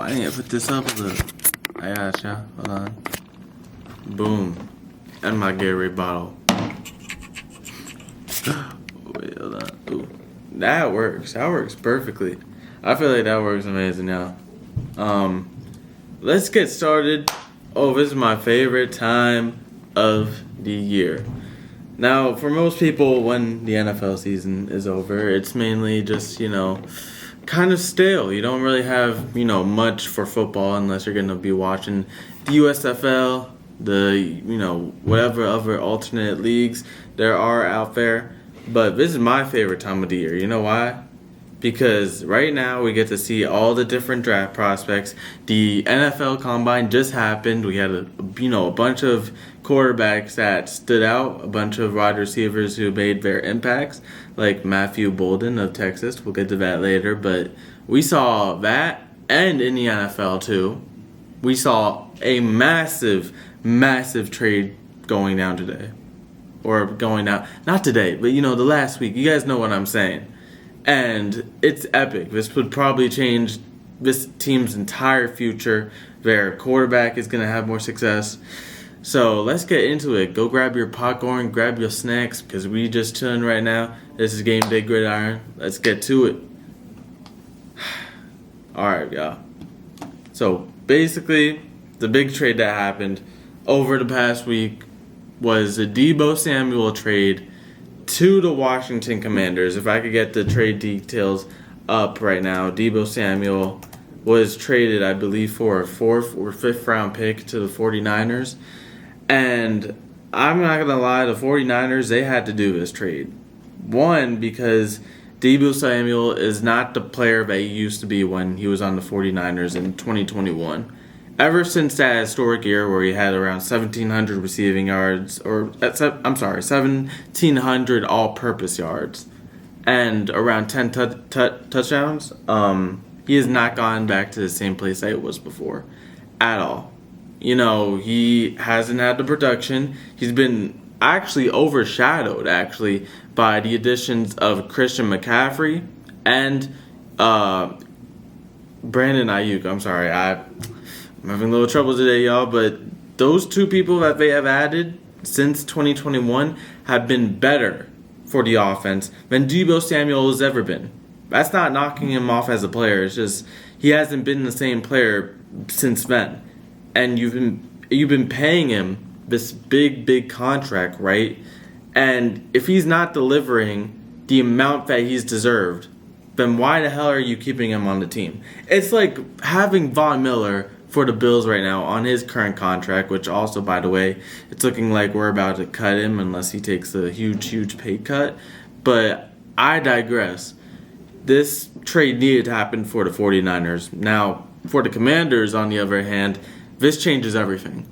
I need to put this up a little. I gotcha. Hold on. Boom. And my Gatorade bottle. Wait, hold on. Ooh. That works. That works perfectly. I feel like that works amazing now. Let's get started. Oh, this is my favorite time of the year. Now, for most people, when the NFL season is over, it's mainly just, kind of stale. You don't really have, much for football unless you're going to be watching the USFL, whatever other alternate leagues there are out there. But this is my favorite time of the year. You know why? Because right now we get to see all the different draft prospects. The NFL Combine just happened. We had a bunch of quarterbacks that stood out, a bunch of wide receivers who made their impacts, like Matthew Bolden of Texas. We'll get to that later. But we saw that, and in the NFL too, we saw a massive, massive trade going down today. Or going down, not today, but the last week. You guys know what I'm saying. And it's epic. This would probably change this team's entire future. Their quarterback is going to have more success. So let's get into it. Go grab your popcorn, grab your snacks, because we just chilling right now. This is Game Day Gridiron. Let's get to it. Alright, y'all. So basically, the big trade that happened over the past week was the Deebo Samuel trade to the Washington Commanders. If I could get the trade details up right now, Deebo Samuel was traded, I believe, for a 4th or 5th round pick to the 49ers. And I'm not going to lie, the 49ers, they had to do this trade. One, because Deebo Samuel is not the player that he used to be when he was on the 49ers in 2021. Ever since that historic year where he had around 1,700 receiving yards, 1,700 all-purpose yards, and around 10 touchdowns, he has not gone back to the same place that it was before at all. He hasn't had the production. He's been actually overshadowed, by the additions of Christian McCaffrey and Brandon Ayuk. I'm sorry, I'm having a little trouble today, y'all, but those two people that they have added since 2021 have been better for the offense than Deebo Samuel has ever been. That's not knocking him off as a player. It's just he hasn't been the same player since then. And you've been paying him this big contract, right? And if he's not delivering the amount that he's deserved, then why the hell are you keeping him on the team? It's like having Von Miller for the Bills right now on his current contract, which also, by the way, it's looking like we're about to cut him unless he takes a huge pay cut. But I digress. This trade needed to happen for the 49ers. Now, for the Commanders, on the other hand, this changes everything.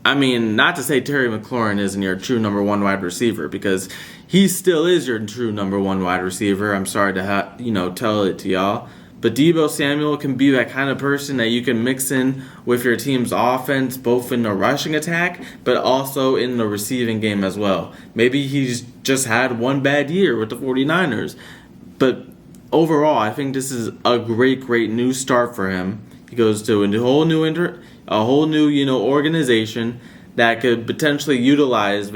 I mean, not to say Terry McLaurin isn't your true number one wide receiver, because he still is your true number one wide receiver. I'm sorry to tell it to y'all. But Deebo Samuel can be that kind of person that you can mix in with your team's offense, both in the rushing attack, but also in the receiving game as well. Maybe he's just had one bad year with the 49ers. But overall, I think this is a great new start for him. He goes to a whole new organization that could potentially utilize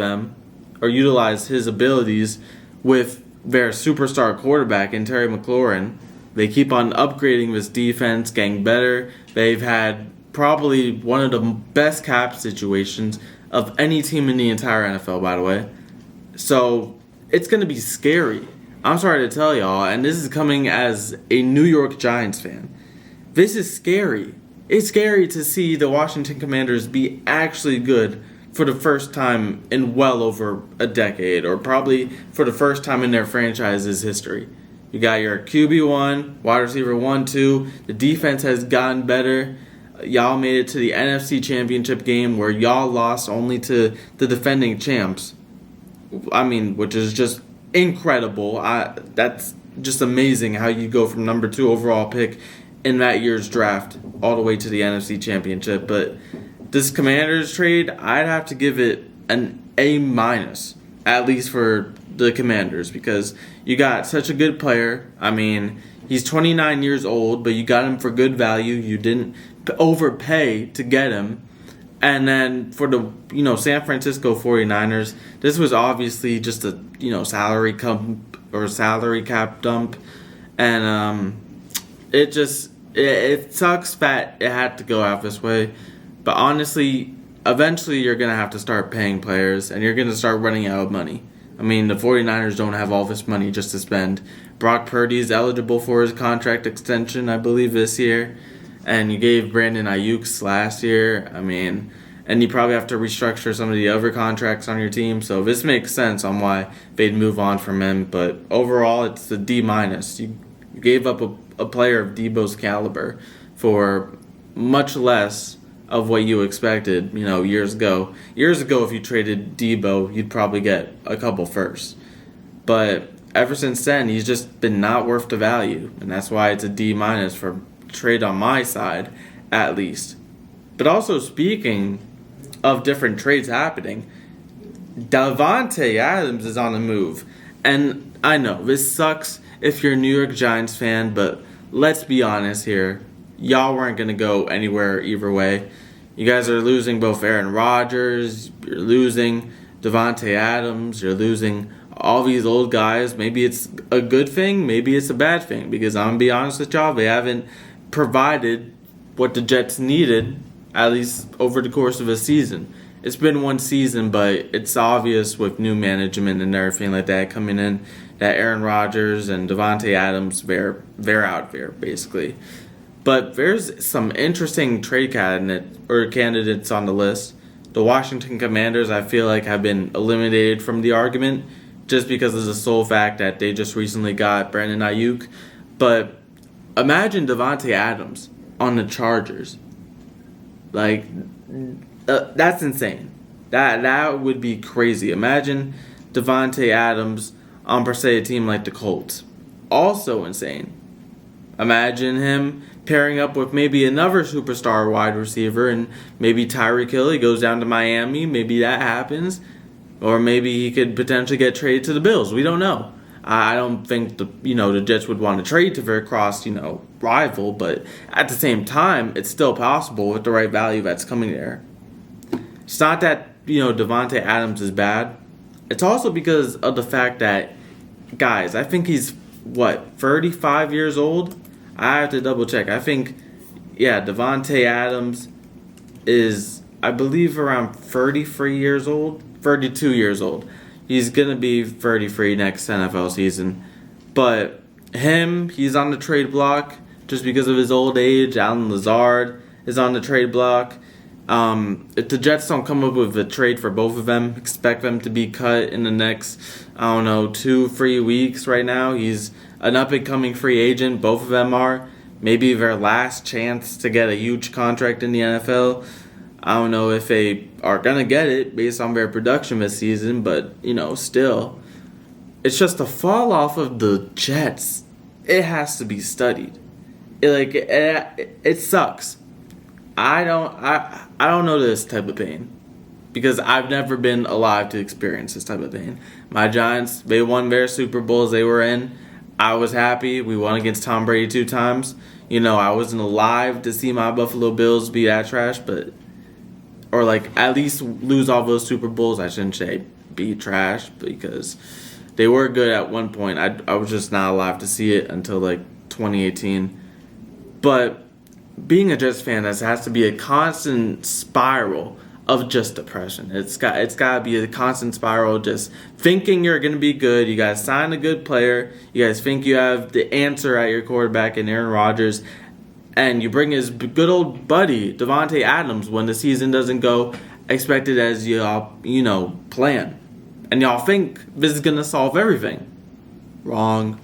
his abilities with their superstar quarterback in Terry McLaurin. They keep on upgrading this defense, getting better. They've had probably one of the best cap situations of any team in the entire NFL, by the way. So it's going to be scary. I'm sorry to tell y'all, and this is coming as a New York Giants fan. This is scary. It's scary to see the Washington Commanders be actually good for the first time in well over a decade, or probably for the first time in their franchise's history. You got your QB1, wide receiver 1, 2. The defense has gotten better. Y'all made it to the NFC Championship game where y'all lost only to the defending champs. I mean, which is just incredible. That's just amazing how you go from number 2 overall pick in that year's draft all the way to the NFC Championship. But this Commanders trade, I'd have to give it an A-, at least for the Commanders, because you got such a good player. I mean, He's 29 years old, but you got him for good value. You didn't overpay to get him. And then for the San Francisco 49ers, this was obviously just a salary cap dump, and it sucks that it had to go out this way. But honestly, eventually you're gonna have to start paying players, and you're gonna start running out of money. I mean, the 49ers don't have all this money just to spend. Brock Purdy is eligible for his contract extension, I believe, this year. And you gave Brandon Ayuk last year. I mean, and you probably have to restructure some of the other contracts on your team. So this makes sense on why they'd move on from him. But overall, it's a D-. You gave up a player of Debo's caliber for much less of what you expected, years ago. Years ago, if you traded Debo, you'd probably get a couple firsts. But ever since then, he's just been not worth the value. And that's why it's a D- for trade on my side, at least. But also, speaking of different trades happening, Davante Adams is on the move. And I know, this sucks if you're a New York Giants fan, but let's be honest here. Y'all weren't going to go anywhere either way. You guys are losing both Aaron Rodgers, you're losing Davante Adams, you're losing all these old guys. Maybe it's a good thing, maybe it's a bad thing, because I'm going to be honest with y'all, they haven't provided what the Jets needed, at least over the course of a season. It's been one season, but it's obvious with new management and everything like that coming in that Aaron Rodgers and Davante Adams, they're out there, basically. But there's some interesting trade candidates on the list. The Washington Commanders, I feel like, have been eliminated from the argument just because of the sole fact that they just recently got Brandon Ayuk. But imagine Davante Adams on the Chargers. Like, that's insane. That would be crazy. Imagine Davante Adams on, per se, a team like the Colts. Also insane. Imagine him pairing up with maybe another superstar wide receiver, and maybe Tyreek Hill, he goes down to Miami. Maybe that happens. Or maybe he could potentially get traded to the Bills. We don't know. I don't think the Jets would want to trade to their rival, but at the same time, it's still possible with the right value that's coming there. It's not that Davante Adams is bad. It's also because of the fact that, guys, I think he's 35 years old. I have to double check. I think, Davante Adams is, I believe, around 33 years old, 32 years old. He's going to be 33 next NFL season. But he's on the trade block just because of his old age. Allen Lazard is on the trade block. If the Jets don't come up with a trade for both of them, expect them to be cut in the next, 2-3 weeks right now. He's an up-and-coming free agent. Both of them are. Maybe their last chance to get a huge contract in the NFL. I don't know if they are going to get it based on their production this season, but, still. It's just the fall off of the Jets. It has to be studied. It sucks. I don't know this type of pain because I've never been alive to experience this type of pain. My Giants, they won their Super Bowls they were in. I was happy. We won against Tom Brady 2 times. I wasn't alive to see my Buffalo Bills be that trash, or at least lose all those Super Bowls. I shouldn't say be trash because they were good at one point. I was just not alive to see it until 2018. But being a Jets fan, that has to be a constant spiral of just depression. It's got to be a constant spiral, just thinking you're going to be good. You guys sign a good player. You guys think you have the answer at your quarterback in Aaron Rodgers, and you bring his good old buddy Davante Adams when the season doesn't go expected as y'all plan, and y'all think this is going to solve everything. Wrong.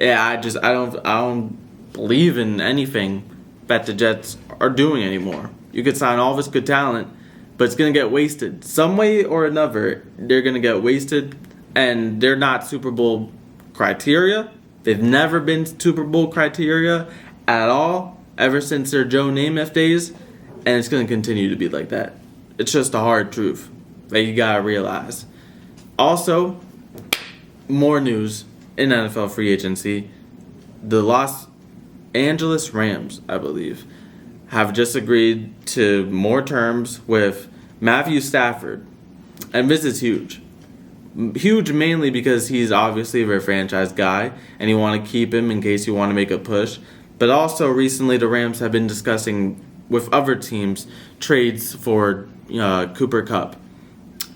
I don't believe in anything that the Jets are doing anymore. You could sign all this good talent, but it's going to get wasted. Some way or another, they're going to get wasted, and they're not Super Bowl criteria. They've never been Super Bowl criteria at all, ever since their Joe Namath days, and it's going to continue to be like that. It's just a hard truth that you got to realize. Also, more news in NFL free agency. the Los Angeles Rams, I believe, have just agreed to more terms with Matthew Stafford. And this is huge. Huge mainly because he's obviously a very franchise guy and you want to keep him in case you want to make a push. But also recently the Rams have been discussing with other teams trades for Cooper Kupp.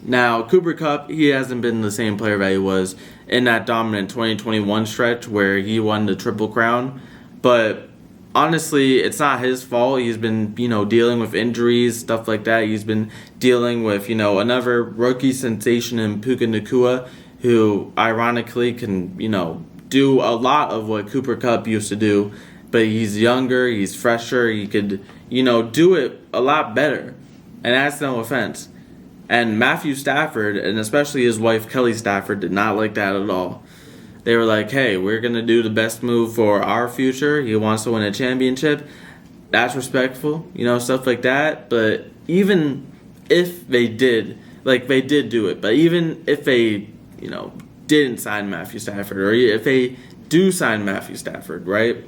Now, Cooper Kupp, he hasn't been the same player that he was in that dominant 2021 stretch where he won the Triple Crown. But honestly, it's not his fault. He's been, dealing with injuries, stuff like that. He's been dealing with, another rookie sensation in Puka Nacua, who ironically can, do a lot of what Cooper Kupp used to do. But he's younger, he's fresher, he could, do it a lot better. And that's no offense. And Matthew Stafford, and especially his wife Kelly Stafford, did not like that at all. They were like, hey, we're going to do the best move for our future. He wants to win a championship. That's respectful, stuff like that. But even if they did, they did do it. But even if they, didn't sign Matthew Stafford, or if they do sign Matthew Stafford, right?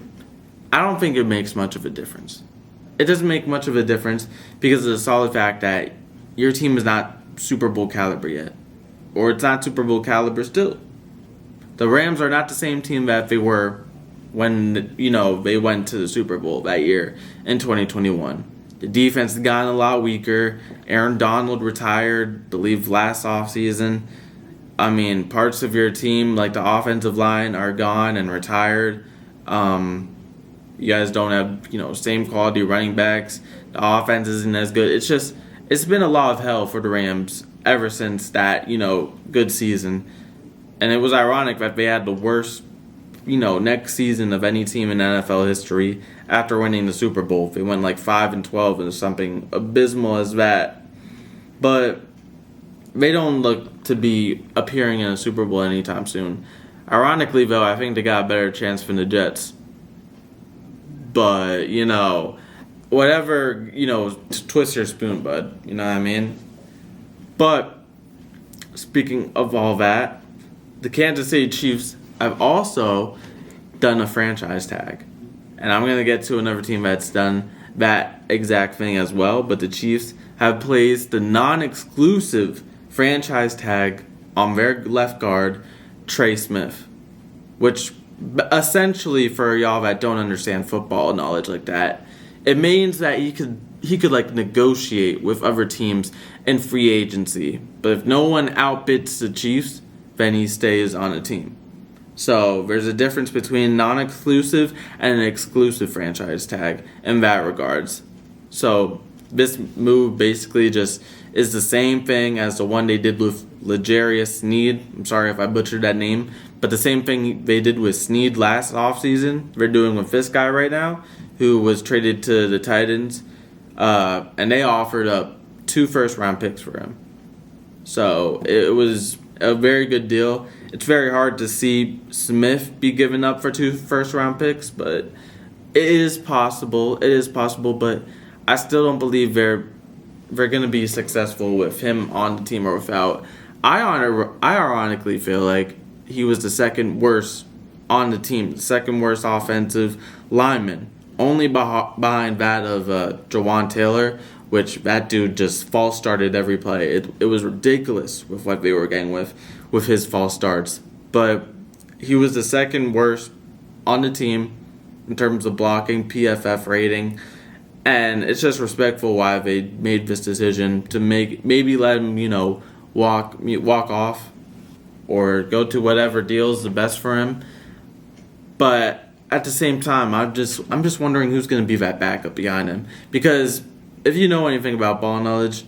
I don't think it makes much of a difference. It doesn't make much of a difference because of the solid fact that your team is not Super Bowl caliber yet. Or it's not Super Bowl caliber still. The Rams are not the same team that they were when, they went to the Super Bowl that year in 2021. The defense has gotten a lot weaker. Aaron Donald retired, I believe, last offseason. I mean, parts of your team, like the offensive line, are gone and retired. You guys don't have, same quality running backs. The offense isn't as good. It's been a lot of hell for the Rams ever since that, good season. And it was ironic that they had the worst, next season of any team in NFL history after winning the Super Bowl. They went 5-12 and something abysmal as that. But they don't look to be appearing in a Super Bowl anytime soon. Ironically, though, I think they got a better chance than the Jets. But, whatever, twist your spoon, bud. You know what I mean? But, speaking of all that, the Kansas City Chiefs have also done a franchise tag. And I'm going to get to another team that's done that exact thing as well. But the Chiefs have placed the non-exclusive franchise tag on their left guard, Trey Smith. Which, essentially, for y'all that don't understand football knowledge like that, it means that he could negotiate with other teams in free agency. But if no one outbids the Chiefs, then he stays on a team. So there's a difference between non-exclusive and an exclusive franchise tag in that regards. So this move basically just is the same thing as the one they did with L'Jarius Sneed. I'm sorry if I butchered that name. But the same thing they did with Sneed last offseason, they're doing with this guy right now, who was traded to the Titans. And they offered up 2 first-round picks for him. So it was a very good deal. It's very hard to see Smith be given up for 2 first-round picks, but it is possible. It is possible, but I still don't believe they're going to be successful with him on the team or without. I ironically feel like he was the second worst on the team, the second worst offensive lineman, only behind that of Jawan Taylor, which that dude just false started every play. It was ridiculous with what they were getting with his false starts. But he was the second worst on the team in terms of blocking, PFF rating. And it's just respectful why they made this decision to maybe let him, walk off or go to whatever deal is the best for him. But at the same time, I'm just wondering who's going to be that backup behind him. Because if you know anything about ball knowledge,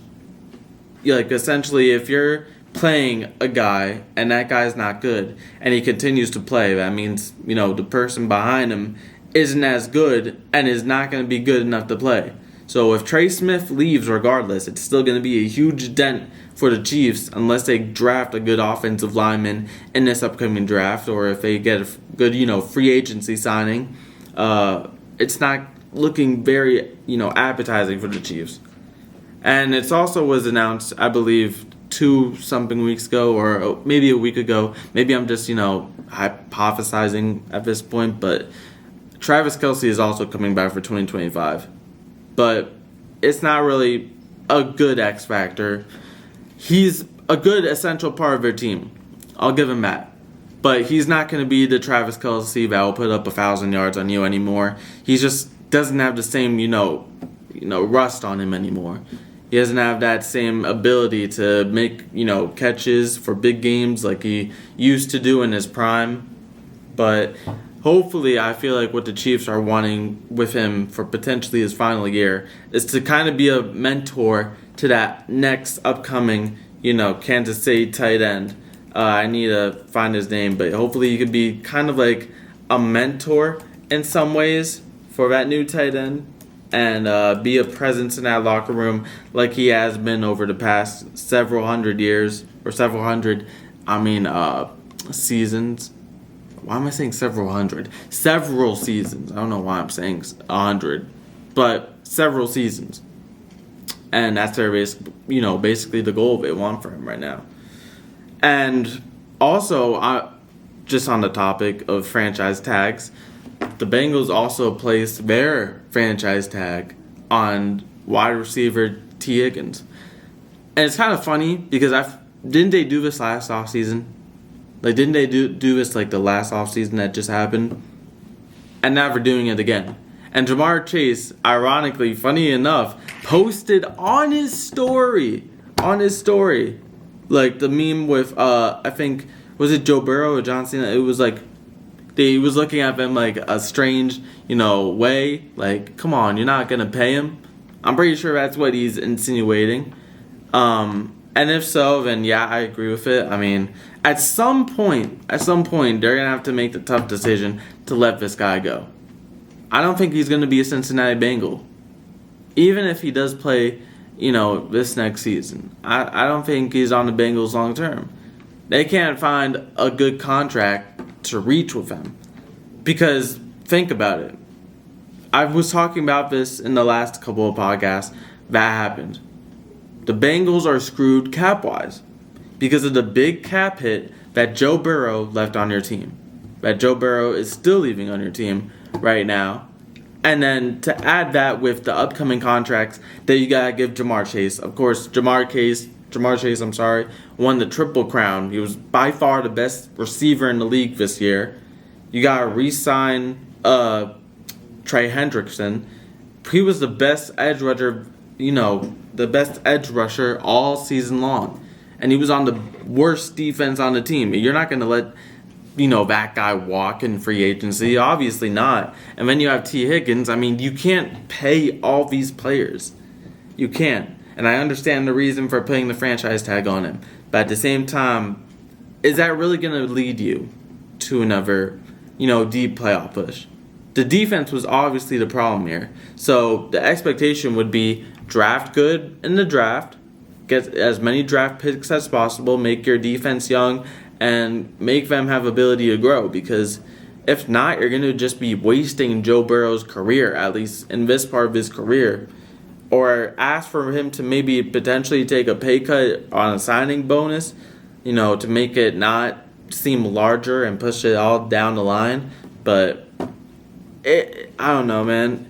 essentially if you're playing a guy and that guy's not good and he continues to play, that means, the person behind him isn't as good and is not going to be good enough to play. So if Trey Smith leaves regardless, it's still going to be a huge dent for the Chiefs unless they draft a good offensive lineman in this upcoming draft, or if they get a good, free agency signing. It's not looking very, appetizing for the Chiefs. And it also was announced, I believe, 2-something weeks ago, or maybe a week ago. Maybe I'm just, hypothesizing at this point, but Travis Kelce is also coming back for 2025. But it's not really a good X factor. He's a good essential part of their team. I'll give him that. But he's not going to be the Travis Kelce that will put up 1,000 yards on you anymore. He just doesn't have the same, rust on him anymore. He doesn't have that same ability to make, catches for big games like he used to do in his prime. But hopefully, I feel like what the Chiefs are wanting with him for potentially his final year is to kind of be a mentor to that next upcoming, Kansas City tight end. I need to find his name, but hopefully he could be kind of like a mentor in some ways for that new tight end and be a presence in that locker room like he has been over the past several hundred years or seasons. Why am I saying several hundred? Several seasons. I don't know why I'm saying 100, but several seasons. And that's their basically the goal they want for him right now. And also, just on the topic of franchise tags, the Bengals also placed their franchise tag on wide receiver T. Higgins. And it's kind of funny because didn't they do this last offseason? Like, didn't they do this like the last offseason that just happened? And now they're doing it again. And Jamar Chase, ironically, funny enough, posted on his story, like the meme with, I think, was it Joe Burrow or John Cena? It was like, he was looking at them like a strange, way. Like, come on, you're not going to pay him? I'm pretty sure that's what he's insinuating. And if so, then yeah, I agree with it. I mean, at some point, they're going to have to make the tough decision to let this guy go. I don't think he's going to be a Cincinnati Bengal. Even if he does play, this next season. I don't think he's on the Bengals long term. They can't find a good contract to reach with him. Because, think about it. I was talking about this in the last couple of podcasts. That happened. The Bengals are screwed cap-wise because of the big cap hit that Joe Burrow left on your team. That Joe Burrow is still leaving on your team right now. And then to add that with the upcoming contracts that you gotta give Jamar Chase. Of course, Jamar Chase, won the Triple Crown. He was by far the best receiver in the league this year. You gotta re-sign Trey Hendrickson. He was the best edge rusher, all season long. And he was on the worst defense on the team. You're not gonna let that guy walk in free agency. Obviously not. And then you have T. Higgins. I mean, you can't pay all these players. You can't. And I understand the reason for putting the franchise tag on him. But at the same time, is that really going to lead you to another, deep playoff push? The defense was obviously the problem here. So the expectation would be draft good in the draft, get as many draft picks as possible, make your defense young, and make them have ability to grow, because if not, you're going to just be wasting Joe Burrow's career, at least in this part of his career, or ask for him to maybe potentially take a pay cut on a signing bonus, to make it not seem larger and push it all down the line. But I don't know, man.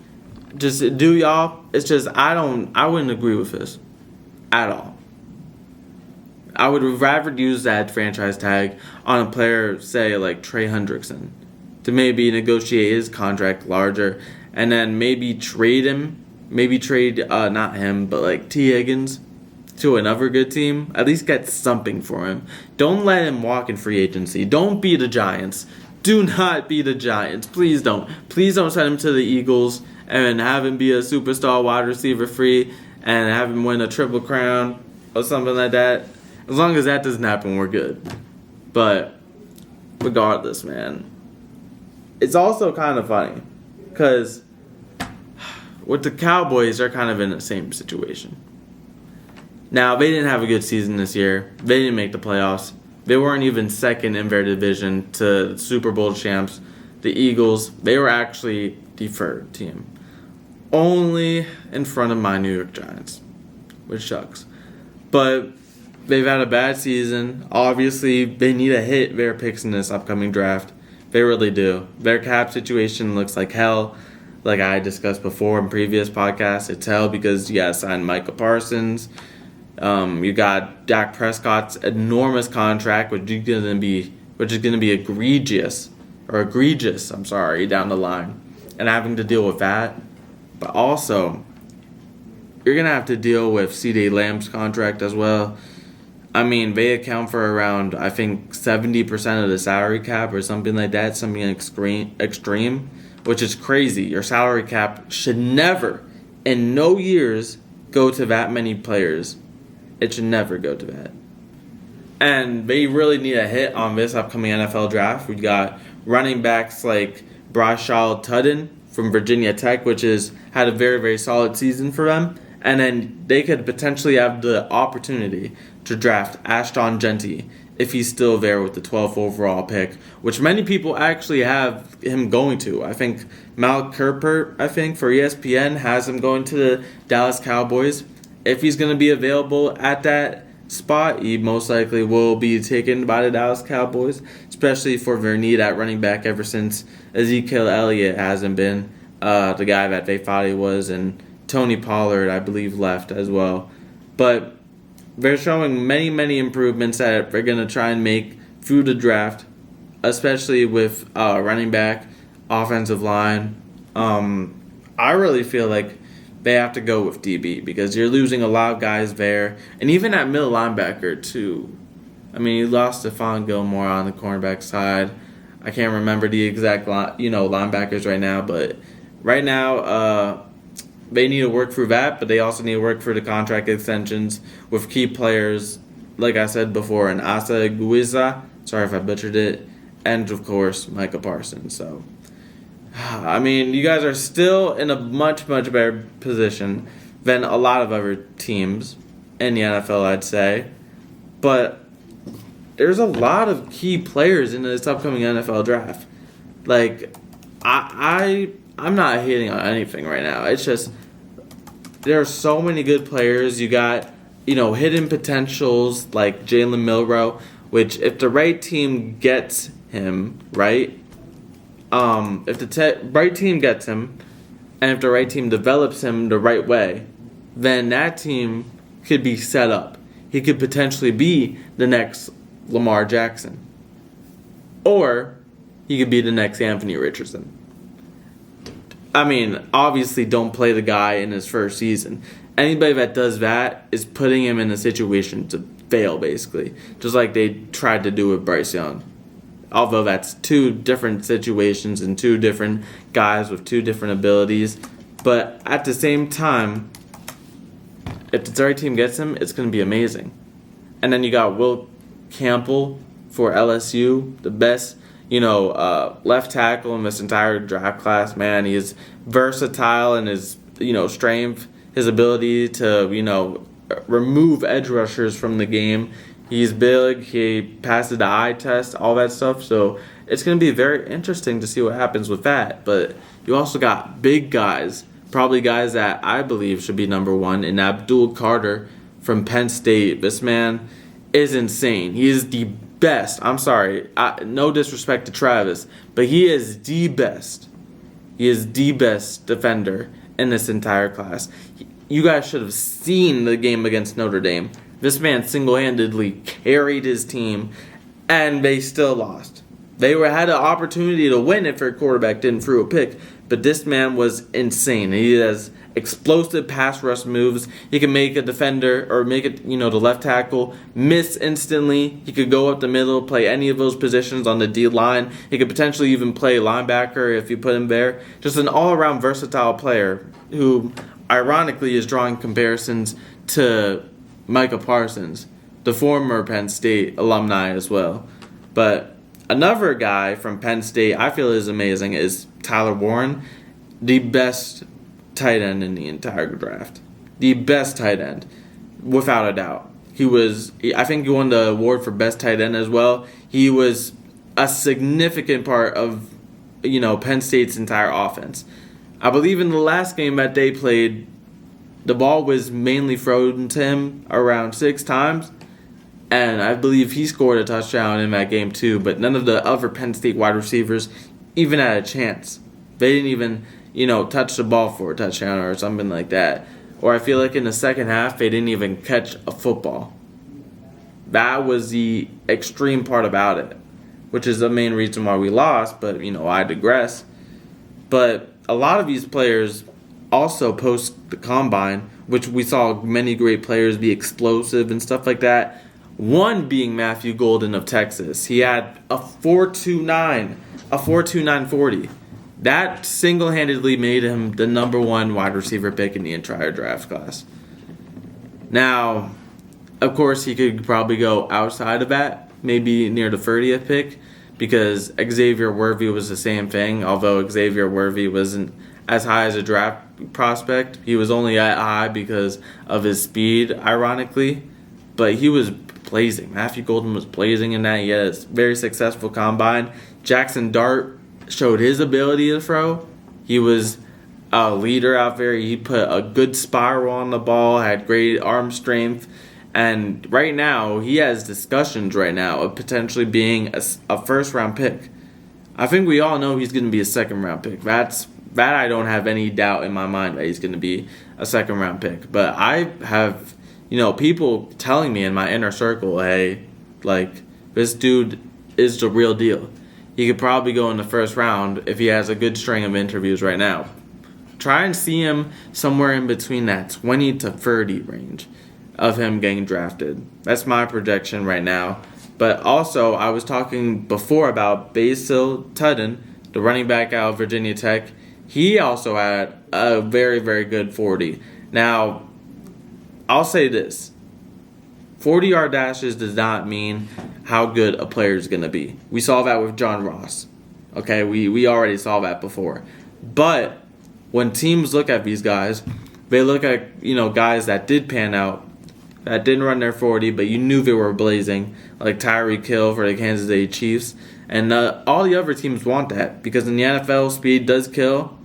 Just do y'all. It's just I wouldn't agree with this at all. I would rather use that franchise tag on a player, say, like Trey Hendrickson, to maybe negotiate his contract larger and then maybe trade him. Maybe trade, not him, but like T. Higgins to another good team. At least get something for him. Don't let him walk in free agency. Don't be the Giants. Do not be the Giants. Please don't. Please don't send him to the Eagles and have him be a superstar wide receiver free and have him win a Triple Crown or something like that. As long as that doesn't happen, we're good. But regardless, man, it's also kind of funny because with the Cowboys, they're kind of in the same situation. Now, they didn't have a good season this year. They didn't make the playoffs. They weren't even second in their division to Super Bowl champs, the Eagles. They were actually the third team, only in front of my New York Giants, which sucks. But they've had a bad season. Obviously, they need to hit their picks in this upcoming draft. They really do. Their cap situation looks like hell. Like I discussed before in previous podcasts, it's hell because you got to sign Micah Parsons. You got Dak Prescott's enormous contract, which is going to be egregious. Down the line, and having to deal with that. But also, you're going to have to deal with CeeDee Lamb's contract as well. I mean, they account for around, I think, 70% of the salary cap or something like that, something extreme, which is crazy. Your salary cap should never, in no years, go to that many players. It should never go to that. And they really need a hit on this upcoming NFL draft. We got running backs like Brashal Tudden from Virginia Tech, which has had a very, very solid season for them. And then they could potentially have the opportunity to draft Ashton Genty if he's still there with the 12th overall pick, which many people actually have him going to. I think Mal Kerpert, for ESPN, has him going to the Dallas Cowboys. If he's going to be available at that spot, he most likely will be taken by the Dallas Cowboys, especially for their need at running back ever since Ezekiel Elliott hasn't been the guy that they thought he was, and Tony Pollard, I believe, left as well. But they're showing many, many improvements that they're going to try and make through the draft, especially with running back, offensive line. I really feel like they have to go with DB because you're losing a lot of guys there. And even at middle linebacker, too. I mean, you lost Stephon Gilmore on the cornerback side. I can't remember the exact linebackers right now, but right now they need to work through that, but they also need to work for the contract extensions with key players, like I said before, and Asa Guiza, sorry if I butchered it, and of course Micah Parsons. So, I mean, you guys are still in a much, much better position than a lot of other teams in the NFL, I'd say. But there's a lot of key players in this upcoming NFL draft. Like, I'm not hating on anything right now. It's just there are so many good players. You got, hidden potentials like Jalen Milroe, which if the right team gets him, right? If the right team gets him, and if the right team develops him the right way, then that team could be set up. He could potentially be the next Lamar Jackson. Or he could be the next Anthony Richardson. I mean, obviously don't play the guy in his first season. Anybody that does that is putting him in a situation to fail, basically. Just like they tried to do with Bryce Young. Although that's two different situations and two different guys with two different abilities. But at the same time, if the right team gets him, it's going to be amazing. And then you got Will Campbell for LSU, the best left tackle in this entire draft class. Man, he is versatile in his strength, his ability to remove edge rushers from the game. He's big. He passes the eye test, all that stuff. So it's going to be very interesting to see what happens with that. But you also got big guys, probably guys that I believe should be number one, in Abdul Carter from Penn State. This man is insane. He is the best. I'm sorry. No disrespect to Travis, but he is the best. He is the best defender in this entire class. You guys should have seen the game against Notre Dame. This man single-handedly carried his team, and they still lost. They had an opportunity to win if their quarterback didn't throw a pick, but this man was insane. He has explosive pass rush moves. He can make a defender or make it, the left tackle miss instantly. He could go up the middle, play any of those positions on the D line. He could potentially even play linebacker if you put him there. Just an all-around versatile player who, ironically, is drawing comparisons to Micah Parsons, the former Penn State alumni as well. But another guy from Penn State I feel is amazing is Tyler Warren, the best tight end in the entire draft. The best tight end, without a doubt. I think he won the award for best tight end as well. He was a significant part of, Penn State's entire offense. I believe in the last game that they played, the ball was mainly thrown to him around 6 times, And I believe he scored a touchdown in that game too, but none of the other Penn State wide receivers even had a chance. They didn't even, touch the ball for a touchdown or something like that. Or I feel like in the second half, they didn't even catch a football. That was the extreme part about it, which is the main reason why we lost, but, I digress. But a lot of these players also post the combine, which we saw many great players be explosive and stuff like that. One being Matthew Golden of Texas. He had a 4.29 40. That single-handedly made him the number one wide receiver pick in the entire draft class. Now, of course, he could probably go outside of that, maybe near the 30th pick, because Xavier Worthy was the same thing, although Xavier Worthy wasn't as high as a draft prospect. He was only that high because of his speed, ironically, but he was blazing. Matthew Golden was blazing in that. He had a very successful combine. Jackson Dart showed his ability to throw. He was a leader out there. He put a good spiral on the ball, had great arm strength, and right now he has discussions right now of potentially being a first-round pick. I think we all know he's going to be a second-round pick. That I don't have any doubt in my mind that he's going to be a second-round pick. But I have, people telling me in my inner circle, hey, this dude is the real deal. He could probably go in the first round if he has a good string of interviews right now. Try and see him somewhere in between that 20 to 30 range of him getting drafted. That's my projection right now. But also, I was talking before about Basil Tudden, the running back out of Virginia Tech. He also had a very, very good 40. Now, I'll say this. 40-yard dashes does not mean how good a player is going to be. We saw that with John Ross. Okay, we already saw that before. But when teams look at these guys, they look at, guys that did pan out, that didn't run their 40, but you knew they were blazing, like Tyreek Hill for the Kansas City Chiefs. And all the other teams want that because in the NFL, speed does kill.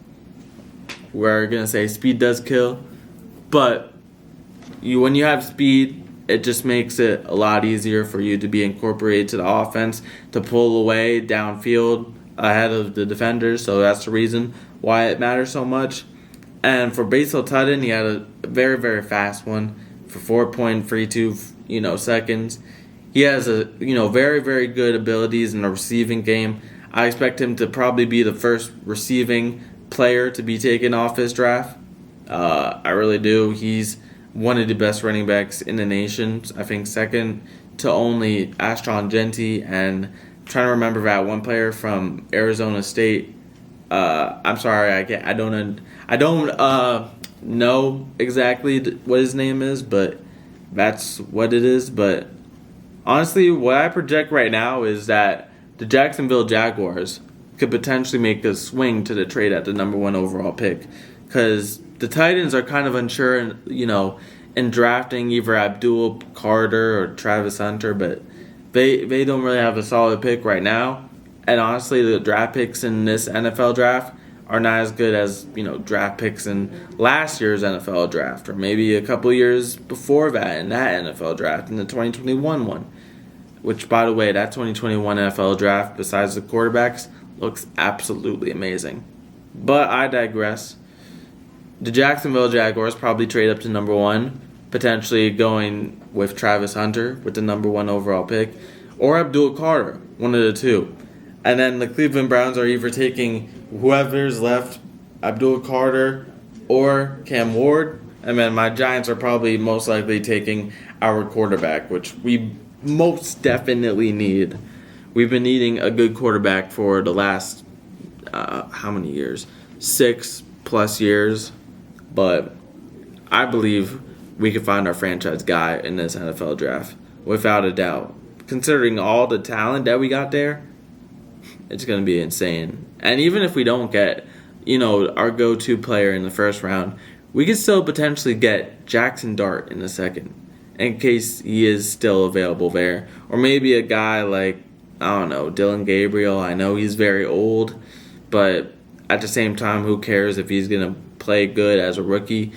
We're going to say speed does kill. But when you have speed, it just makes it a lot easier for you to be incorporated to the offense, to pull away downfield ahead of the defenders. So that's the reason why it matters so much. And for Basil Tudden, he had a very, very fast one for 4.32, seconds. He has very, very good abilities in the receiving game. I expect him to probably be the first receiving player to be taken off his draft. I really do. He's one of the best running backs in the nation. I think second to only Ashton Genty, and I'm trying to remember that one player from Arizona State. I'm sorry, I don't know exactly what his name is, but that's what it is. But honestly, what I project right now is that the Jacksonville Jaguars could potentially make a swing to the trade at the number one overall pick, because the Titans are kind of unsure, in drafting either Abdul Carter or Travis Hunter, but they don't really have a solid pick right now. And honestly, the draft picks in this NFL draft are not as good as, draft picks in last year's NFL draft, or maybe a couple years before that in that NFL draft, in the 2021 one. Which, by the way, that 2021 NFL draft, besides the quarterbacks, looks absolutely amazing. But I digress. The Jacksonville Jaguars probably trade up to number one, potentially going with Travis Hunter with the number one overall pick, or Abdul Carter, one of the two. And then the Cleveland Browns are either taking whoever's left, Abdul Carter or Cam Ward. And then my Giants are probably most likely taking our quarterback, which we most definitely need. We've been needing a good quarterback for the last, how many years? 6+ years. But I believe we could find our franchise guy in this NFL draft, without a doubt. Considering all the talent that we got there, it's going to be insane. And even if we don't get, our go-to player in the first round, we could still potentially get Jackson Dart in the second, in case he is still available there. Or maybe a guy like, Dylan Gabriel. I know he's very old, but at the same time, who cares if he's going to play good as a rookie?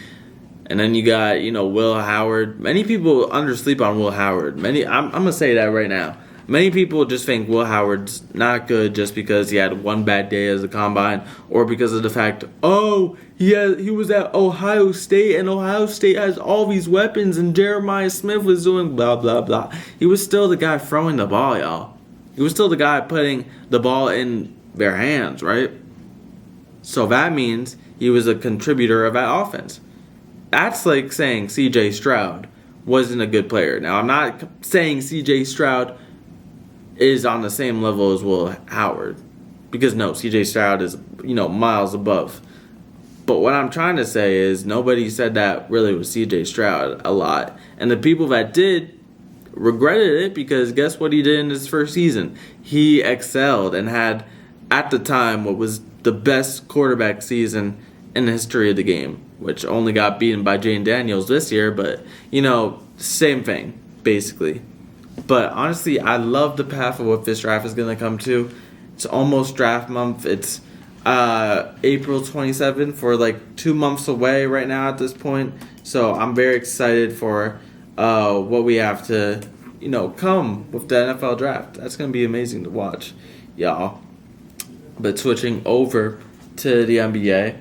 And then you got, Will Howard. Many people undersleep on Will Howard. I'm going to say that right now. Many people just think Will Howard's not good just because he had one bad day as a combine, or because of the fact, he was at Ohio State and Ohio State has all these weapons and Jeremiah Smith was doing blah, blah, blah. He was still the guy throwing the ball, y'all. He was still the guy putting the ball in their hands, right? So that means he was a contributor of that offense. That's like saying C.J. Stroud wasn't a good player. Now, I'm not saying C.J. Stroud is on the same level as Will Howard, because no, C.J. Stroud is, miles above. But what I'm trying to say is nobody said that really with C.J. Stroud a lot. And the people that did regretted it, because guess what he did in his first season? He excelled and had, at the time, what was the best quarterback season in the history of the game, which only got beaten by Jane Daniels this year, but, same thing, basically. But honestly, I love the path of what this draft is going to come to. It's almost draft month. It's April 27th, for like 2 months away right now at this point. So I'm very excited for what we have to, come with the NFL draft. That's going to be amazing to watch, y'all. But switching over to the NBA,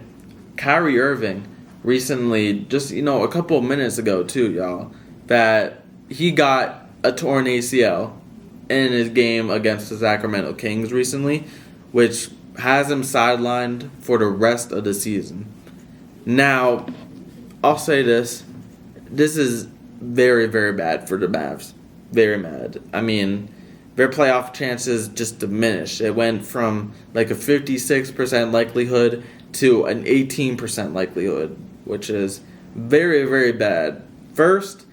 Kyrie Irving recently, just, a couple of minutes ago too, y'all, that he got a torn ACL in his game against the Sacramento Kings recently, which has him sidelined for the rest of the season. Now, I'll say this. This is very, very bad for the Mavs. Very bad. I mean, their playoff chances just diminished. It went from like a 56% likelihood to an 18% likelihood, which is very, very bad. First,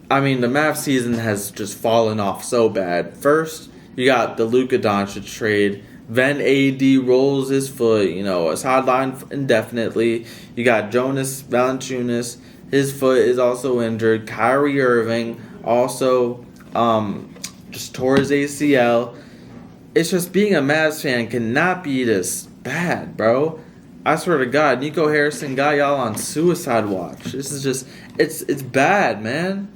the Mavs season has just fallen off so bad. First, you got the Luka Doncic trade. Then AD rolls his foot, is sidelined indefinitely. You got Jonas Valanciunas. His foot is also injured. Kyrie Irving also just tore his ACL. It's just, being a Mavs fan cannot be this bad, bro. I swear to God, Nico Harrison got y'all on suicide watch. This is just, it's bad, man.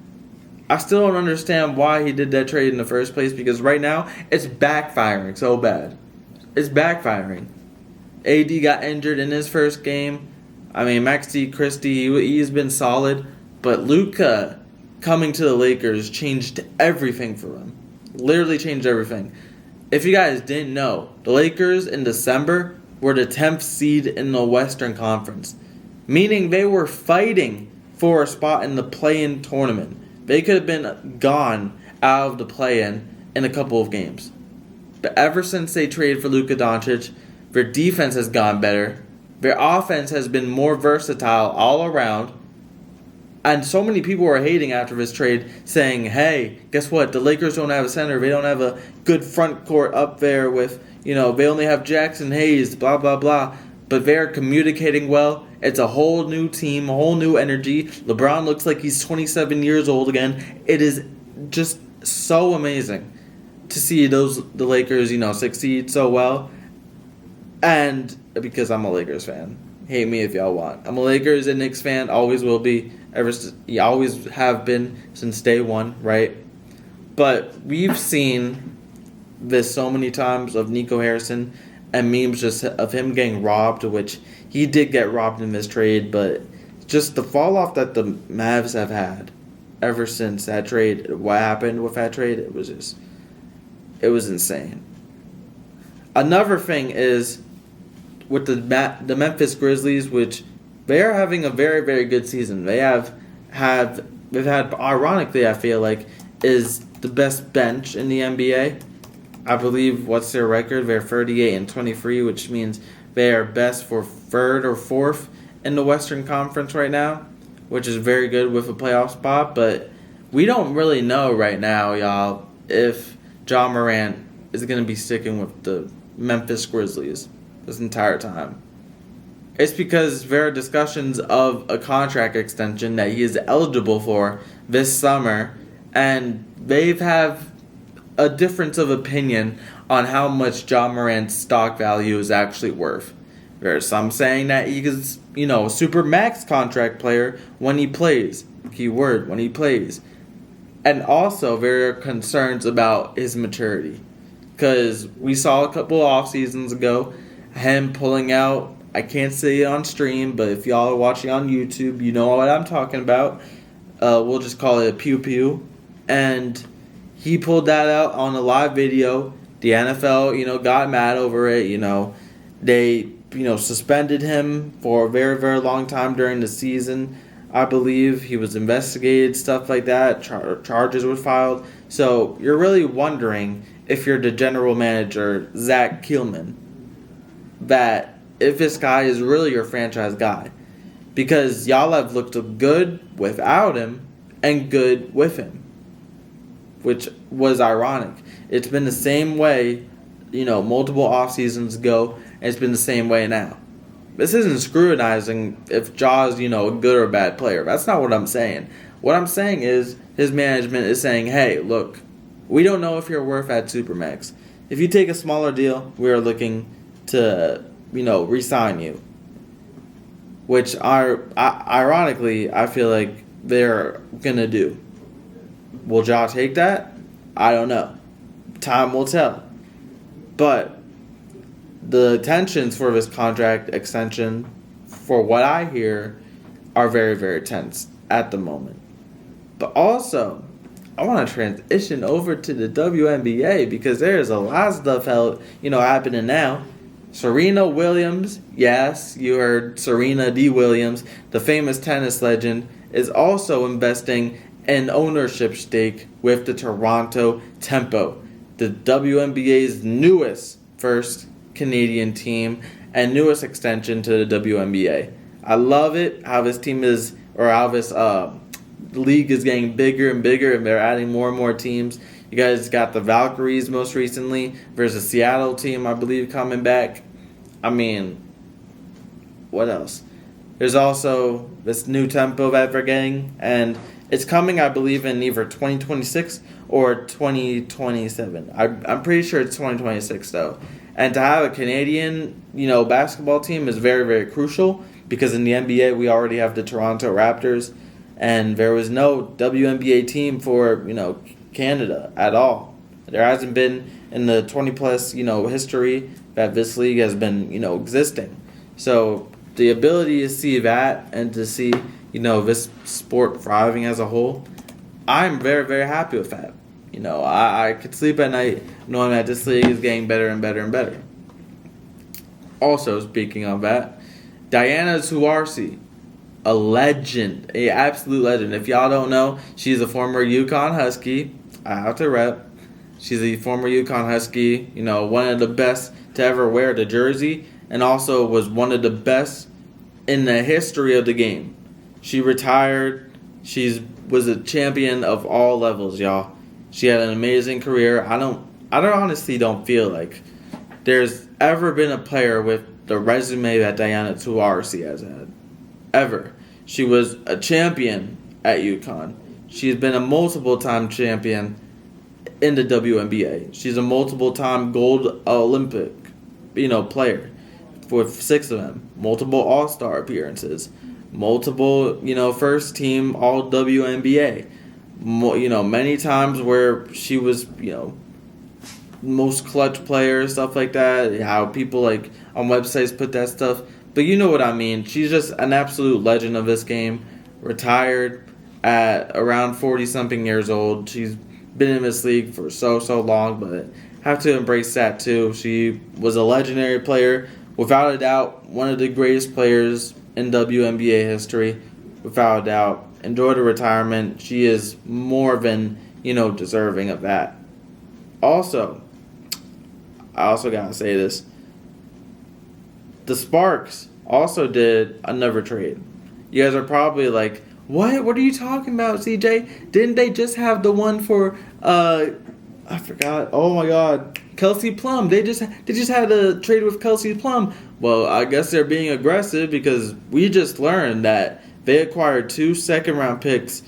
I still don't understand why he did that trade in the first place, because right now it's backfiring so bad. It's backfiring. AD got injured in his first game. Maxi Christie, he's been solid. But Luka coming to the Lakers changed everything for him. Literally changed everything. If you guys didn't know, the Lakers in December were the 10th seed in the Western Conference. Meaning they were fighting for a spot in the play-in tournament. They could have been gone out of the play-in a couple of games. But ever since they traded for Luka Doncic, their defense has gone better. Their offense has been more versatile all around. And so many people were hating after this trade, saying, hey, guess what? The Lakers don't have a center. They don't have a good front court up there with, they only have Jackson Hayes, blah, blah, blah. But they're communicating well. It's a whole new team, a whole new energy. LeBron looks like he's 27 years old again. It is just so amazing to see the Lakers, succeed so well. And because I'm a Lakers fan. Hate me if y'all want. I'm a Lakers and Knicks fan. Always will be. Always have been since day one, right? But we've seen this so many times of Nico Harrison and memes just of him getting robbed, which he did get robbed in this trade, but just the fall off that the Mavs have had ever since that trade, what happened with that trade, it was insane. Another thing is with the Memphis Grizzlies, which they are having a very, very good season. They've had, ironically, I feel like, is the best bench in the NBA. I believe, what's their record? They're 38-23, which means they are best for third or fourth in the Western Conference right now, which is very good with a playoff spot. But we don't really know right now, y'all, if Ja Morant is going to be sticking with the Memphis Grizzlies this entire time. It's because there are discussions of a contract extension that he is eligible for this summer, and they have a difference of opinion on how much Ja Morant's stock value is actually worth. There's some saying that he is, a super max contract player when he plays. Keyword, when he plays. And also, there are concerns about his maturity. Because we saw a couple off seasons ago him pulling out, I can't say it on stream, but if y'all are watching on YouTube, you know what I'm talking about. We'll just call it a pew-pew. And he pulled that out on a live video. The NFL, got mad over it. They, suspended him for a very, very long time during the season. I believe he was investigated, stuff like that. Charges were filed. So you're really wondering if you're the general manager, Zach Keelman, that if this guy is really your franchise guy. Because y'all have looked good without him and good with him, which was ironic. It's been the same way, multiple off seasons ago, and it's been the same way now. This isn't scrutinizing if Jaw's, a good or bad player. That's not what I'm saying. What I'm saying is his management is saying, hey, look, we don't know if you're worth at Supermax. If you take a smaller deal, we are looking to, re-sign you. Which are, ironically, I feel like they're going to do. Will Jaw take that? I don't know. Time will tell. But the tensions for this contract extension, for what I hear, are very, very tense at the moment. But also, I want to transition over to the WNBA because there's a lot of stuff happening now. Serena Williams, yes, you heard Serena D. Williams, the famous tennis legend, is also investing an ownership stake with the Toronto Tempo, the WNBA's newest first Canadian team and newest extension to the WNBA. I love it how this team is, or how this league is getting bigger and bigger, and they're adding more and more teams. You guys got the Valkyries most recently. There's a Seattle team, I believe, coming back. I mean, what else? There's also this new Tempo that they're getting, and it's coming, I believe, in either 2026 or 2027. I'm pretty sure it's 2026, though. And to have a Canadian, basketball team is very, very crucial because in the NBA we already have the Toronto Raptors, and there was no WNBA team for, Canada at all. There hasn't been in the 20-plus, history that this league has been, existing. So the ability to see that and to see, this sport thriving as a whole, I'm very, very happy with that. I could sleep at night knowing that this league is getting better and better and better. Also, speaking of that, Diana Taurasi, a legend, a absolute legend. If y'all don't know, she's a former UConn Husky. I have to rep. She's a former UConn Husky, one of the best to ever wear the jersey, and also was one of the best in the history of the game. She retired. She was a champion of all levels, y'all. She had an amazing career. I honestly don't feel like there's ever been a player with the resume that Diana Taurasi has had. Ever. She was a champion at UConn. She's been a multiple-time champion in the WNBA. She's a multiple-time gold Olympic, player with 6 of them. Multiple All-Star appearances. Multiple, first team All WNBA. Many times where she was, most clutch player, stuff like that. How people on websites put that stuff. But you know what I mean. She's just an absolute legend of this game. Retired at around 40-something years old. She's been in this league for so long, but have to embrace that too. She was a legendary player. Without a doubt, one of the greatest players in WNBA history. Without a doubt. Enjoy the retirement. She is more than, deserving of that. Also, I also gotta say this. The Sparks also did another trade. You guys are probably like, what? What are you talking about, CJ? Didn't they just have the one for, I forgot. Oh my God. Kelsey Plum. They just had a trade with Kelsey Plum. Well, I guess they're being aggressive because we just learned that they acquired 2 second-round picks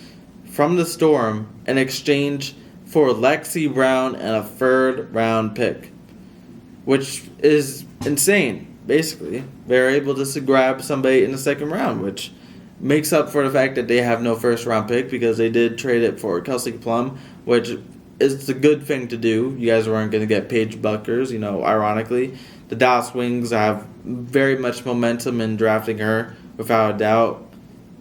from the Storm in exchange for Lexi Brown and a third-round pick, which is insane. basically, they're able to grab somebody in the second round, which makes up for the fact that they have no first round pick because they did trade it for Kelsey Plum, which is a good thing to do. You guys weren't going to get Paige Buckers, ironically. The Dallas Wings have very much momentum in drafting her, without a doubt.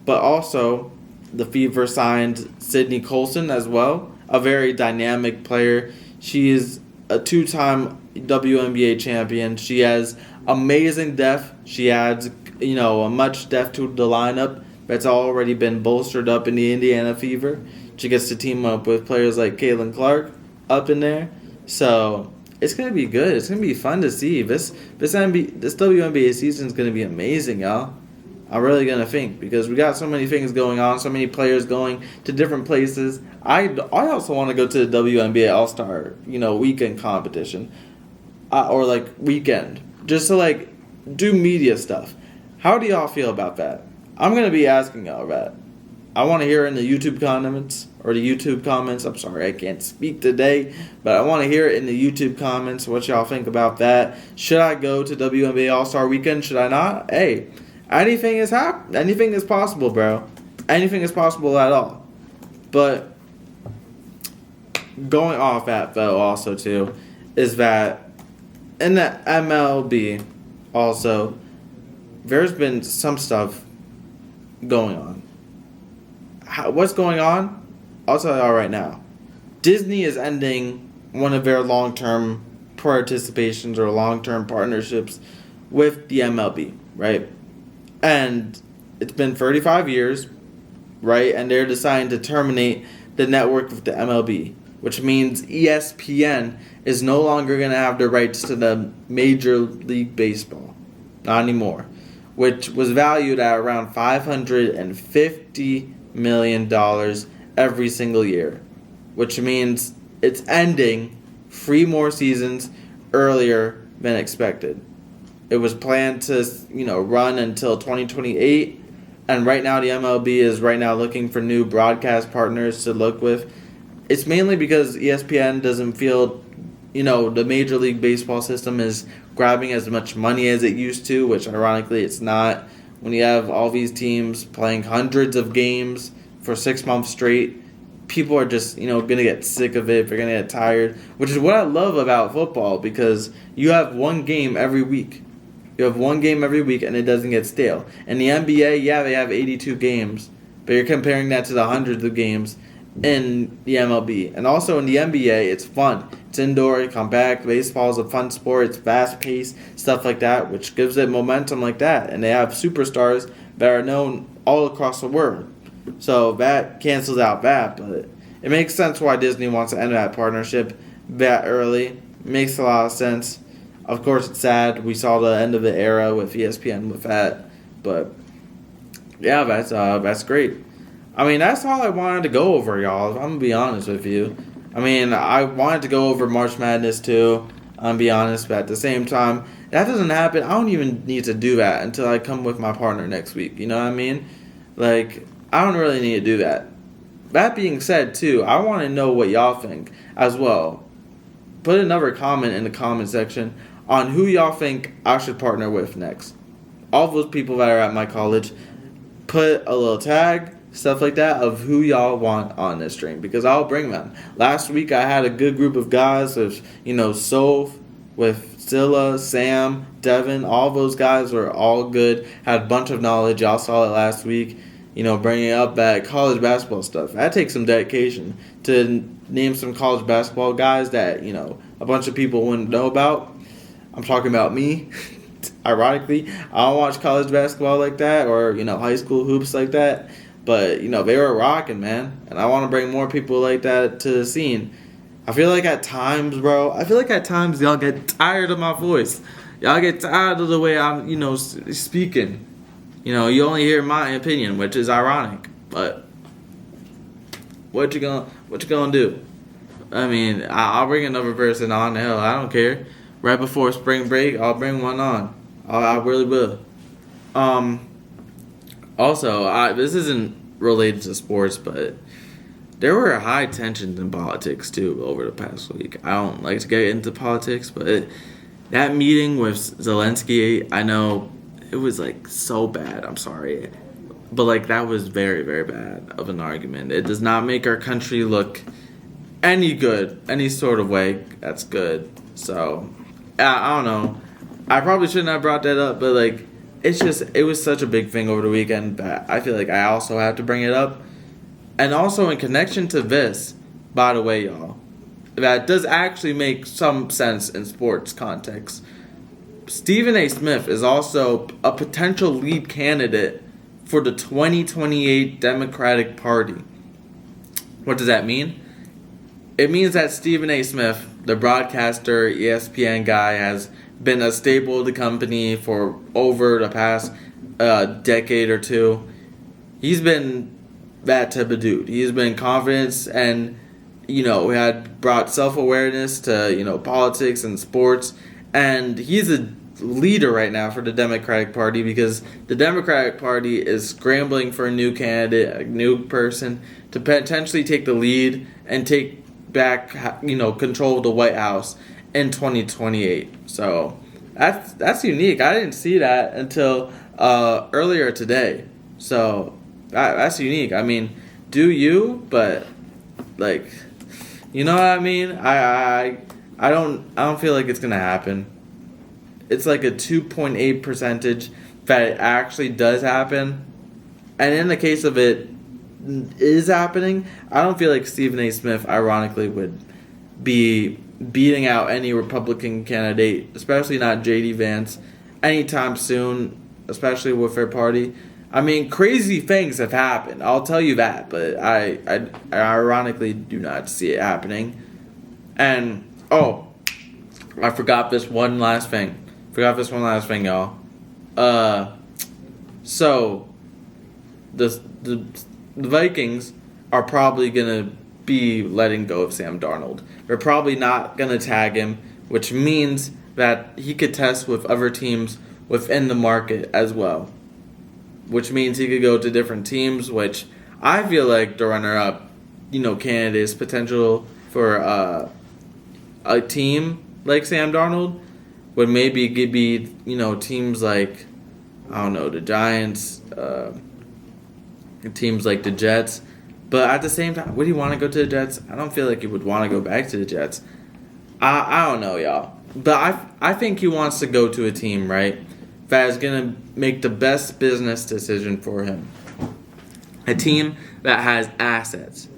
But also, the Fever signed Sydney Colson as well, a very dynamic player. She is a two-time WNBA champion. She has amazing depth. She adds, a much depth to the lineup that's already been bolstered up in the Indiana Fever. She gets to team up with players like Caitlin Clark up in there. So it's gonna be good. It's gonna be fun to see. This WNBA season is gonna be amazing, y'all. I'm really gonna think because we got so many things going on, so many players going to different places. I also want to go to the WNBA All Star weekend competition, or like weekend, just to do media stuff. How do y'all feel about that? I'm gonna be asking y'all that. I want to hear in the YouTube comments I'm sorry, I can't speak today, but I want to hear it in the YouTube comments what y'all think about that. Should I go to WNBA All Star Weekend? Should I not? Hey, anything is Anything is possible, bro. Anything is possible at all. But going off that though, also too, is that in the MLB, also, there's been some stuff going on. What's going on? I'll tell y'all right now. Disney is ending one of their long-term participations or long-term partnerships with the MLB, right? And it's been 35 years, right? And they're deciding to terminate the network with the MLB, which means ESPN is no longer going to have the rights to the Major League Baseball. Not anymore. Which was valued at around $550 million every single year. Which means it's ending 3 more seasons earlier than expected. It was planned to, run until 2028, and right now the MLB is looking for new broadcast partners to look with. It's mainly because ESPN doesn't feel, the Major League Baseball system is grabbing as much money as it used to, which ironically it's not. When you have all these teams playing hundreds of games for 6 months straight, people are just, going to get sick of it. They're going to get tired, which is what I love about football because you have one game every week. You have one game every week and it doesn't get stale. In the NBA, yeah, they have 82 games, but you're comparing that to the hundreds of games in the MLB. And also in the NBA, it's fun. It's indoor, compact, baseball is a fun sport, it's fast-paced, stuff like that, which gives it momentum like that. And they have superstars that are known all across the world. So that cancels out that, but it makes sense why Disney wants to end that partnership that early. It makes a lot of sense. Of course, it's sad. We saw the end of the era with ESPN with that, but yeah, that's great. I mean, that's all I wanted to go over, y'all. I'm gonna be honest with you. I mean, I wanted to go over March Madness too. I'm gonna be honest, but at the same time, that doesn't happen. I don't even need to do that until I come with my partner next week. You know what I mean? I don't really need to do that. That being said, too, I want to know what y'all think as well. Put another comment in the comment section on who y'all think I should partner with next. All those people that are at my college, put a little tag, stuff like that, of who y'all want on this stream, because I'll bring them. Last week I had a good group of guys with, Soph, with Scylla, Sam, Devin. All those guys were all good, had a bunch of knowledge. Y'all saw it last week. Bringing up that college basketball stuff. That takes some dedication to name some college basketball guys that, a bunch of people wouldn't know about. I'm talking about me. Ironically, I don't watch college basketball like that or, high school hoops like that. But, they were rocking, man. And I want to bring more people like that to the scene. I feel like at times, bro, y'all get tired of my voice. Y'all get tired of the way I'm, speaking. You only hear my opinion, which is ironic. But what you gonna do? I mean, I'll bring another person on. Hell, I don't care. Right before spring break, I'll bring one on. I really will. Also, this isn't related to sports, but there were high tensions in politics too over the past week. I don't like to get into politics, but that meeting with Zelensky, I know it was like so bad. I'm sorry. But like that was very, very bad of an argument. It does not make our country look any good, any sort of way that's good. So I don't know. I probably shouldn't have brought that up, but like it was such a big thing over the weekend that I feel like I also have to bring it up. And also in connection to this, by the way, y'all, that does actually make some sense in sports context. Stephen A. Smith is also a potential lead candidate for the 2028 Democratic Party. What does that mean? It means that Stephen A. Smith, the broadcaster, ESPN guy, has been a staple of the company for over the past decade or two. He's been that type of dude. He's been confident and, had brought self-awareness to, politics and sports. And he's a leader right now for the Democratic Party because the Democratic Party is scrambling for a new candidate, a new person to potentially take the lead and take back, control of the White House in 2028. So that's unique. I didn't see that until earlier today. So that's unique. I mean, do you? But like, you know what I mean? I don't feel like it's gonna happen. It's like a 2.8% that it actually does happen. And in the case of it is happening, I don't feel like Stephen A. Smith, ironically, would be beating out any Republican candidate, especially not J.D. Vance, anytime soon, especially with their party. I mean, crazy things have happened, I'll tell you that, but I ironically do not see it happening. And, I forgot this one last thing. Y'all. So the Vikings are probably gonna be letting go of Sam Darnold. They're probably not gonna tag him, which means that he could test with other teams within the market as well. Which means he could go to different teams, which I feel like the runner-up, candidate's potential for a team like Sam Darnold would maybe be, teams like, I don't know, the Giants, teams like the Jets. But at the same time, would he want to go to the Jets? I don't feel like he would want to go back to the Jets. I don't know, y'all. But I think he wants to go to a team, right, that is going to make the best business decision for him. A team that has assets.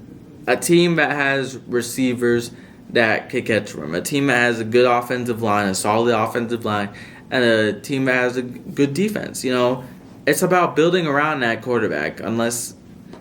A team that has receivers that could catch for him. A team that has a good offensive line, a solid offensive line, and a team that has a good defense. It's about building around that quarterback, unless,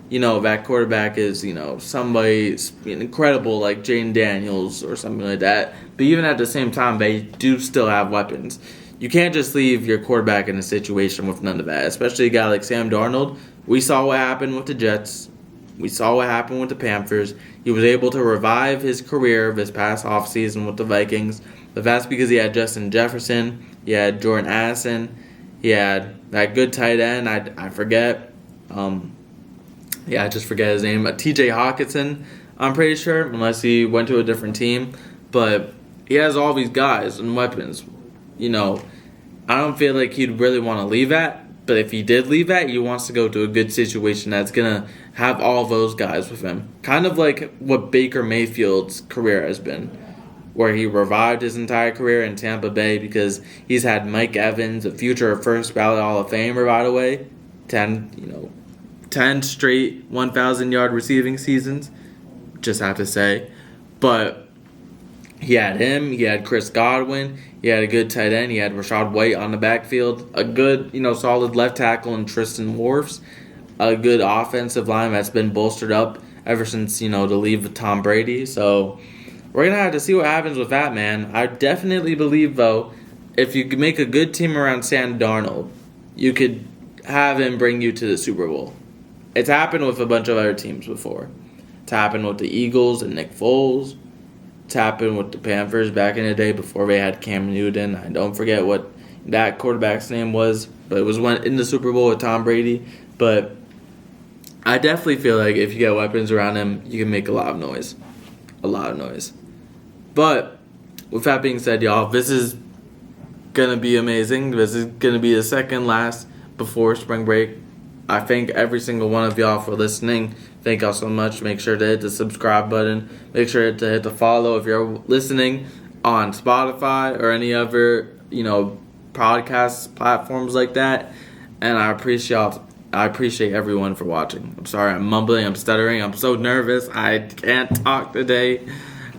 that quarterback is, somebody incredible like Jaden Daniels or something like that. But even at the same time, they do still have weapons. You can't just leave your quarterback in a situation with none of that, especially a guy like Sam Darnold. We saw what happened with the Jets. We saw what happened with the Panthers. He was able to revive his career this past offseason with the Vikings. But that's because he had Justin Jefferson. He had Jordan Addison. He had that good tight end. I forget. I just forget his name. TJ Hawkinson, I'm pretty sure, unless he went to a different team. But he has all these guys and weapons. I don't feel like he'd really want to leave that. But if he did leave that, he wants to go to a good situation that's going to have all those guys with him. Kind of like what Baker Mayfield's career has been, where he revived his entire career in Tampa Bay because he's had Mike Evans, a future first ballot Hall of Famer, by the way, 10 straight 1,000-yard receiving seasons, just have to say. But he had him, he had Chris Godwin, he had a good tight end, he had Rachaad White on the backfield, a good, solid left tackle in Tristan Wirfs, a good offensive line that's been bolstered up ever since, the leave of Tom Brady. So we're going to have to see what happens with that, man. I definitely believe, though, if you could make a good team around Sam Darnold, you could have him bring you to the Super Bowl. It's happened with a bunch of other teams before. It's happened with the Eagles and Nick Foles. It's happened with the Panthers back in the day before they had Cam Newton. I don't forget what that quarterback's name was, but it was in the Super Bowl with Tom Brady. But I definitely feel like if you get weapons around him, you can make a lot of noise. A lot of noise. But with that being said, y'all, this is gonna be amazing. This is gonna be the second last before spring break. I thank every single one of y'all for listening. Thank y'all so much. Make sure to hit the subscribe button. Make sure to hit the follow if you're listening on Spotify or any other, podcast platforms like that. And I appreciate everyone for watching. I'm sorry, I'm mumbling, I'm stuttering, I'm so nervous. I can't talk today.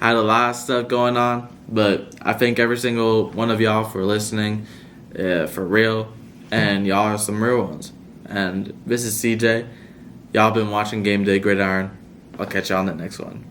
I had a lot of stuff going on, but I thank every single one of y'all for listening, for real, and y'all are some real ones. And this is CJ. Y'all been watching Game Day Gridiron. I'll catch y'all on the next one.